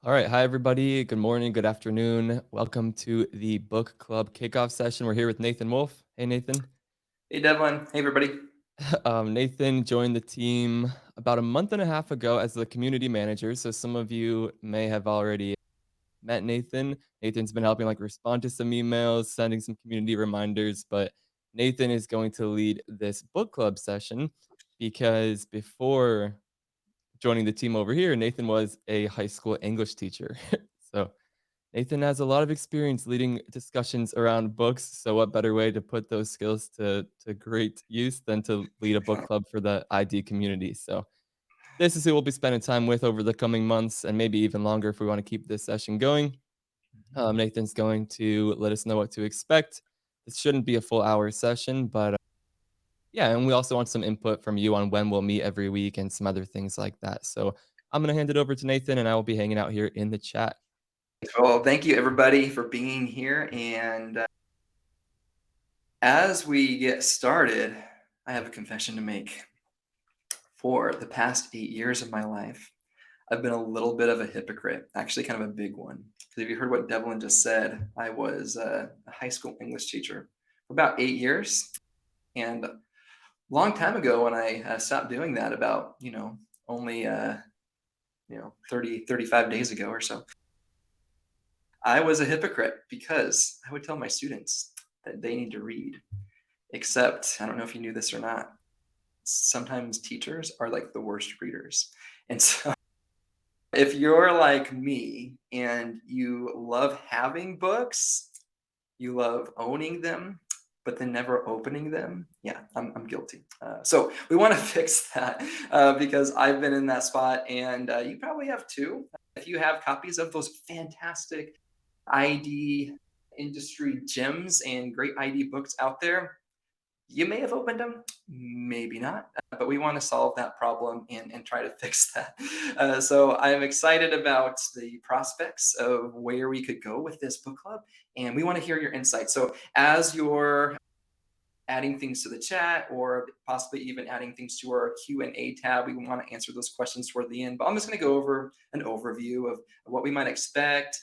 All right. Hi, everybody. Good morning. Good afternoon. Welcome to the book club kickoff session. We're here with Nathan Wolfe. Hey, Nathan. Hey Devlin. Hey everybody. Nathan joined the team about a month and a half ago as the community manager. So some of you may have already met Nathan. Nathan's been helping respond to some emails, sending some community reminders, but Nathan is going to lead this book club session because before joining the team over here, Nathan was a high school English teacher. So Nathan has a lot of experience leading discussions around books, so what better way to put those skills to great use than to lead a book club for the ID community? So this is who we'll be spending time with over the coming months and maybe even longer if we want to keep this session going. Nathan's going to let us know what to expect. This shouldn't be a full hour session, but yeah, and we also want some input from you on when we'll meet every week and some other things like that. So I'm going to hand it over to Nathan and I will be hanging out here in the chat. Well, thank you everybody for being here. And as we get started, I have a confession to make. For the past 8 years of my life, I've been a little bit of a hypocrite, actually, kind of a big one. Because if you heard what Devlin just said, I was a high school English teacher for about 8 years. And a long time ago, when I stopped doing that, about, only 35 days ago or so, I was a hypocrite because I would tell my students that they need to read. Except, I don't know if you knew this or not, sometimes teachers are like the worst readers. And so, if you're like me and you love having books, you love owning them, but then never opening them, yeah, I'm guilty. So, we want to fix that because I've been in that spot, and you probably have too. If you have copies of those fantastic ID industry gems and great ID books out there, you may have opened them, maybe not, but we want to solve that problem and try to fix that. So I'm excited about the prospects of where we could go with this book club, and we want to hear your insights. So as you're adding things to the chat or possibly even adding things to our Q&A tab, we want to answer those questions toward the end. But I'm just going to go over an overview of what we might expect.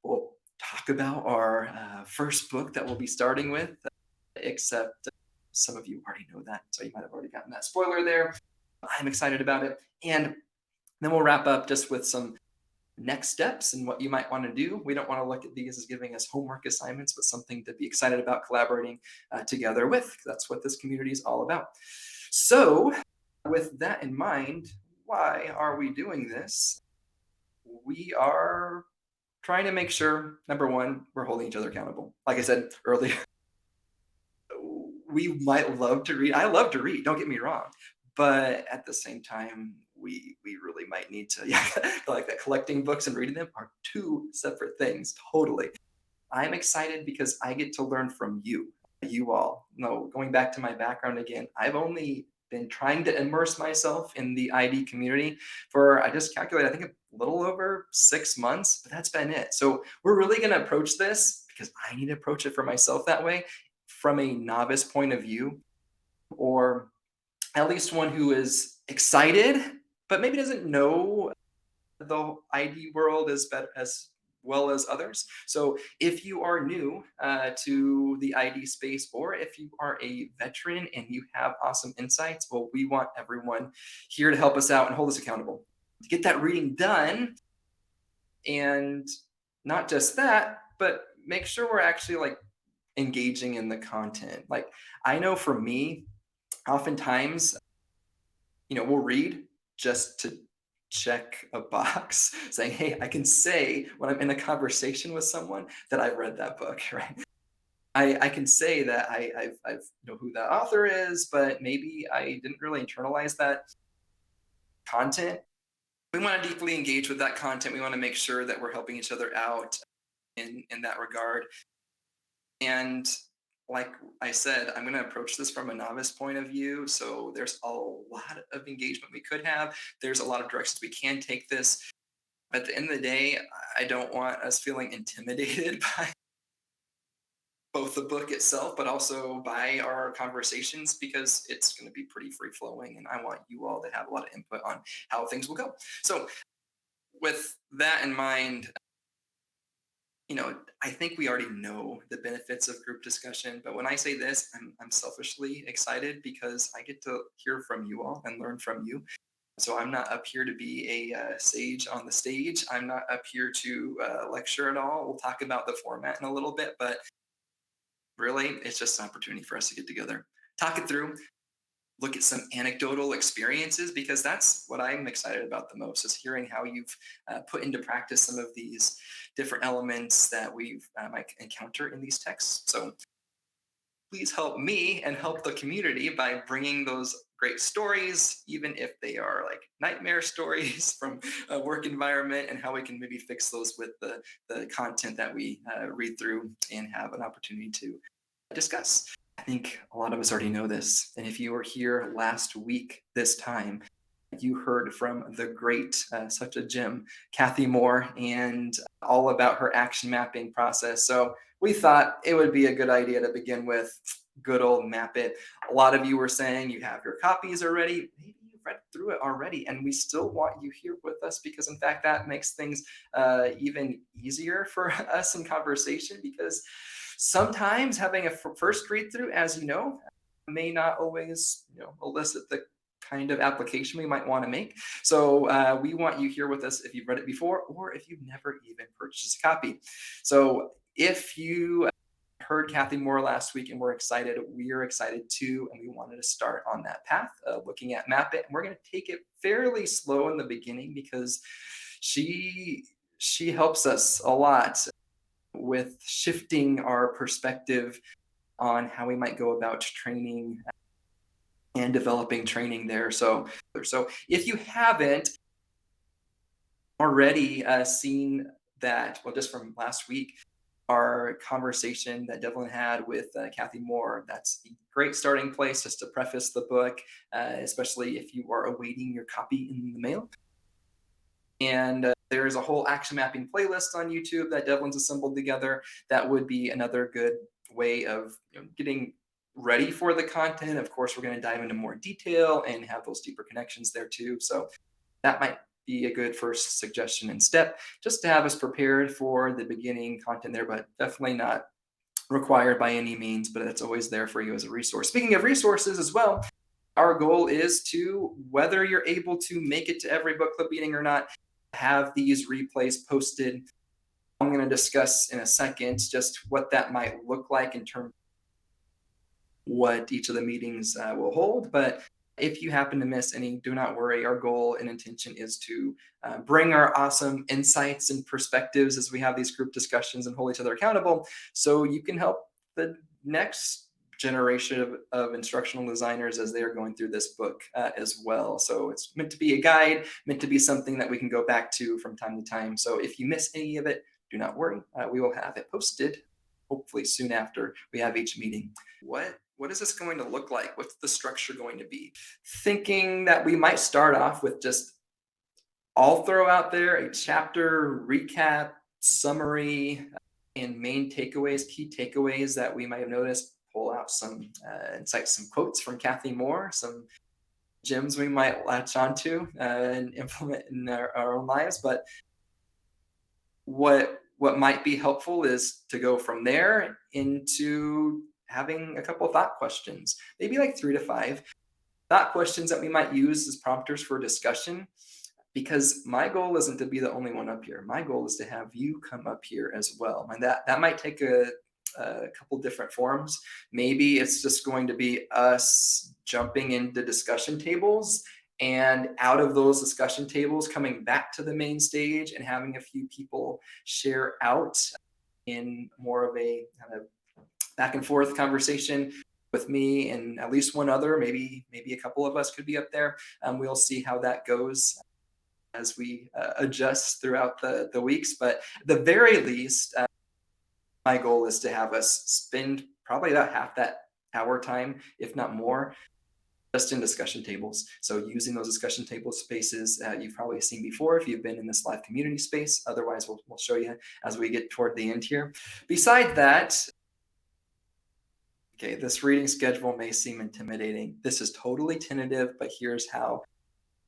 We'll talk about our first book that we'll be starting with, except some of you already know that, so you might have already gotten that spoiler there. I'm excited about it. And then we'll wrap up just with some next steps and what you might want to do. We don't want to look at these as giving us homework assignments, but something to be excited about collaborating together with. That's what this community is all about. So, with that in mind, why are we doing this? We are trying to make sure, number one, we're holding each other accountable. Like I said earlier, we might love to read. I love to read, don't get me wrong. But at the same time, we really might need to, yeah, like that. Collecting books and reading them are two separate things, totally. I'm excited because I get to learn from you all. No, going back to my background again, I've only been trying to immerse myself in the ID community for, I just calculated, I think a little over 6 months, but that's been it. So we're really going to approach this because I need to approach it for myself that way, from a novice point of view, or at least one who is excited, but maybe doesn't know the ID world as well as others. So if you are new to the ID space, or if you are a veteran and you have awesome insights, well, we want everyone here to help us out and hold us accountable to get that reading done. And not just that, but make sure we're actually like engaging in the content. Like, I know for me, oftentimes, we'll read just to check a box saying, hey, I can say when I'm in a conversation with someone that I've read that book, right? I can say that I've know who that author is, but maybe I didn't really internalize that content. We want to deeply engage with that content. We want to make sure that we're helping each other out in that regard. And like I said, I'm going to approach this from a novice point of view. So there's a lot of engagement we could have. There's a lot of directions we can take this. At the end of the day, I don't want us feeling intimidated by both the book itself, but also by our conversations, because it's going to be pretty free flowing. And I want you all to have a lot of input on how things will go. So With that in mind, I think we already know the benefits of group discussion. But when I say this, I'm selfishly excited because I get to hear from you all and learn from you. So I'm not up here to be a sage on the stage. I'm not up here to lecture at all. We'll talk about the format in a little bit, but really, it's just an opportunity for us to get together, talk it through, look at some anecdotal experiences, because that's what I'm excited about the most, is hearing how you've put into practice some of these different elements that we've might encounter in these texts. So please help me and help the community by bringing those great stories, even if they are like nightmare stories from a work environment, and how we can maybe fix those with the content that we read through and have an opportunity to discuss. I think a lot of us already know this. And if you were here last week this time, you heard from the great, such a gem, Kathy Moore, and all about her action mapping process. So we thought it would be a good idea to begin with good old Map It. A lot of you were saying you have your copies already. Maybe you've read through it already, and we still want you here with us, because, in fact, that makes things even easier for us in conversation, because sometimes having a first read through, as you know, may not always elicit the kind of application we might want to make. So we want you here with us if you've read it before, or if you've never even purchased a copy. So if you heard Kathy Moore last week and we're excited, we're excited too, and we wanted to start on that path, looking at Map It. And we're going to take it fairly slow in the beginning, because she helps us a lot with shifting our perspective on how we might go about training and developing training there. So if you haven't already seen that, well, just from last week, our conversation that Devlin had with Kathy Moore, that's a great starting place just to preface the book, especially if you are awaiting your copy in the mail. And there's a whole action mapping playlist on YouTube that Devlin's assembled together. That would be another good way of getting ready for the content. Of course, we're going to dive into more detail and have those deeper connections there too. So that might be a good first suggestion and step, just to have us prepared for the beginning content there, but definitely not required by any means, but it's always there for you as a resource. Speaking of resources as well, our goal is to, whether you're able to make it to every book club meeting or not, have these replays posted. I'm going to discuss in a second just what that might look like in terms of what each of the meetings will hold. But if you happen to miss any, do not worry. Our goal and intention is to bring our awesome insights and perspectives as we have these group discussions and hold each other accountable, so you can help the next generation of instructional designers as they are going through this book as well. So it's meant to be a guide, meant to be something that we can go back to from time to time. So if you miss any of it, do not worry. We will have it posted hopefully soon after we have each meeting. What is this going to look like? What's the structure going to be? Thinking that we might start off with just, I'll throw out there a chapter recap, summary, and main takeaways, key takeaways that we might have noticed. Pull out some insights, some quotes from Kathy Moore, some gems we might latch onto and implement in our own lives. But what might be helpful is to go from there into having a couple of thought questions, maybe like 3 to 5 thought questions that we might use as prompters for discussion. Because my goal isn't to be the only one up here. My goal is to have you come up here as well. And that might take a couple different forms. Maybe it's just going to be us jumping into discussion tables, and out of those discussion tables coming back to the main stage and having a few people share out in more of a kind of back and forth conversation with me and at least one other, maybe a couple of us could be up there. We'll see how that goes as we adjust throughout the weeks. But at the very least, my goal is to have us spend probably about half that hour time, if not more, just in discussion tables. So using those discussion table spaces you've probably seen before if you've been in this live community space. Otherwise, we'll show you as we get toward the end here. Beside that, okay, this reading schedule may seem intimidating. This is totally tentative, but here's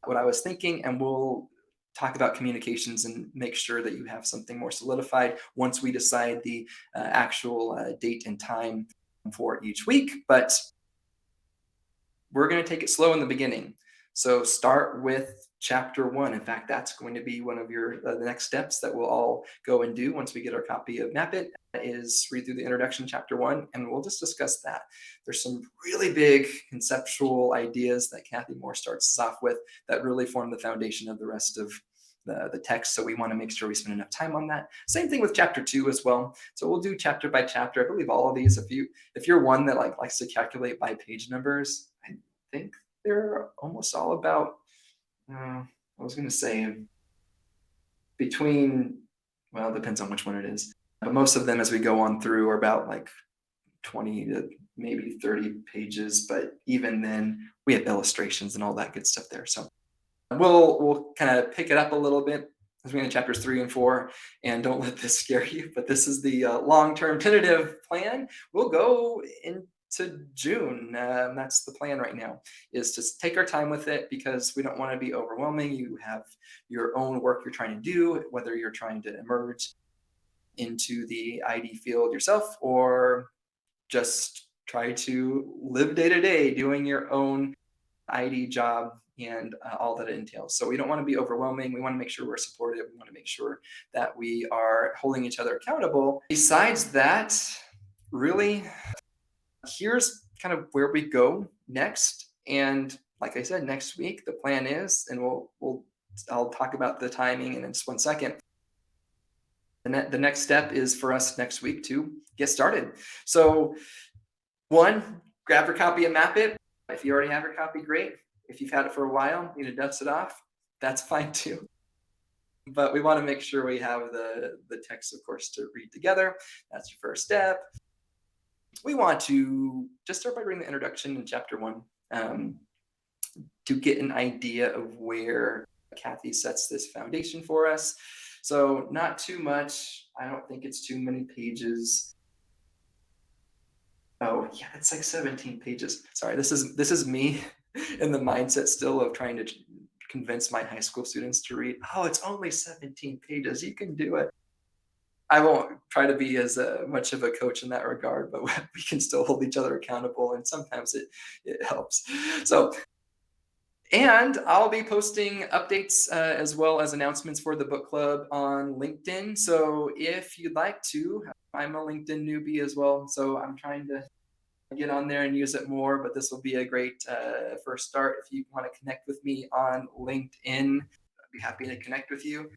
what I was thinking, and we'll talk about communications and make sure that you have something more solidified once we decide the actual date and time for each week. But we're going to take it slow in the beginning. So start with chapter 1. In fact, that's going to be one of your the next steps that we'll all go and do once we get our copy of Map It, is read through the introduction, chapter 1, and we'll just discuss that. There's some really big conceptual ideas that Kathy Moore starts us off with that really form the foundation of the rest of the text. So we want to make sure we spend enough time on that. Same thing with chapter 2 as well. So we'll do chapter by chapter. I believe all of these, if you're one that likes to calculate by page numbers, I think they're almost all about, I was going to say between, well, it depends on which one it is. But most of them as we go on through are about like 20 to maybe 30 pages. But even then we have illustrations and all that good stuff there. So we'll kind of pick it up a little bit as we get into chapters 3 and 4, and don't let this scare you, but this is the long-term tentative plan. We'll go into June. That's the plan right now, is to take our time with it, because we don't want to be overwhelming. You have your own work you're trying to do, whether you're trying to emerge into the ID field yourself or just try to live day to day doing your own ID job and all that it entails. So we don't want to be overwhelming. We want to make sure we're supportive. We want to make sure that we are holding each other accountable. Besides that, really, here's kind of where we go next. And like I said, next week, the plan is, and I'll talk about the timing in just 1 second. The next step is for us next week to get started. So 1, grab your copy and Map It. If you already have your copy, great. If you've had it for a while, you need to dust it off, that's fine too. But we want to make sure we have the text, of course, to read together. That's your first step. We want to just start by reading the introduction in chapter 1 to get an idea of where Kathy sets this foundation for us. So not too much. I don't think it's too many pages. Oh yeah, it's like 17 pages. Sorry, this is me in the mindset still of trying to convince my high school students to read. Oh, it's only 17 pages. You can do it. I won't try to be as much of a coach in that regard, but we can still hold each other accountable, and sometimes it helps. So, and I'll be posting updates as well as announcements for the book club on LinkedIn. So if you'd like to, I'm a LinkedIn newbie as well, so I'm trying to get on there and use it more, but this will be a great first start. If you want to connect with me on LinkedIn, I'd be happy to connect with you.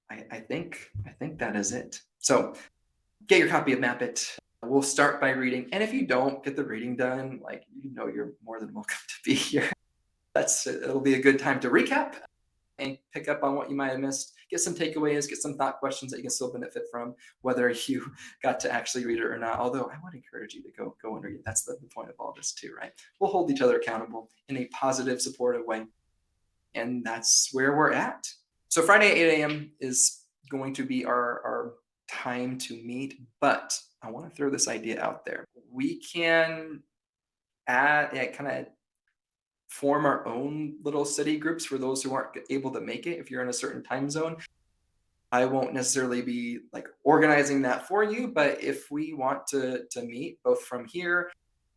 I think that is it. So get your copy of Map It. We'll start by reading, and if you don't get the reading done, you're more than welcome to be here. It'll be a good time to recap and pick up on what you might have missed, get some takeaways, get some thought questions that you can still benefit from, whether you got to actually read it or not. Although I would encourage you to go and read it. That's the point of all this too, right? We'll hold each other accountable in a positive, supportive way. And that's where we're at. So Friday at 8 a.m. is going to be our time to meet, but I want to throw this idea out there. We can kind of form our own little study groups for those who aren't able to make it if you're in a certain time zone. I won't necessarily be organizing that for you, but if we want to meet both from here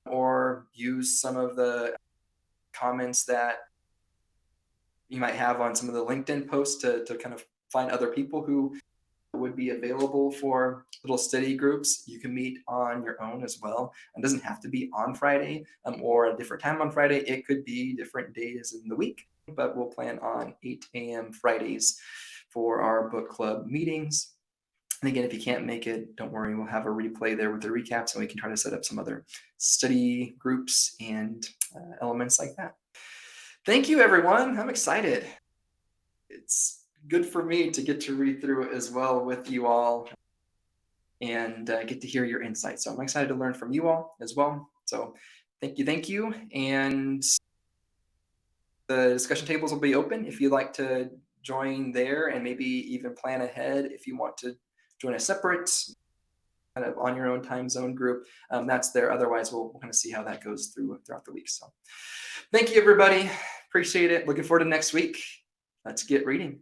or use some of the comments that you might have on some of the LinkedIn posts to kind of find other people who would be available for little study groups, you can meet on your own as well. It doesn't have to be on Friday or a different time on Friday. It could be different days in the week, but we'll plan on 8 a.m. Fridays for our book club meetings. And again, if you can't make it, don't worry, we'll have a replay there with the recaps, and we can try to set up some other study groups and elements like that. Thank you, everyone. I'm excited. It's good for me to get to read through it as well with you all and get to hear your insights. So I'm excited to learn from you all as well. So thank you. And the discussion tables will be open if you'd like to join there, and maybe even plan ahead if you want to join a separate kind of on your own time zone group. That's there. Otherwise, we'll kind of see how that goes throughout the week. So thank you, everybody. Appreciate it. Looking forward to next week. Let's get reading.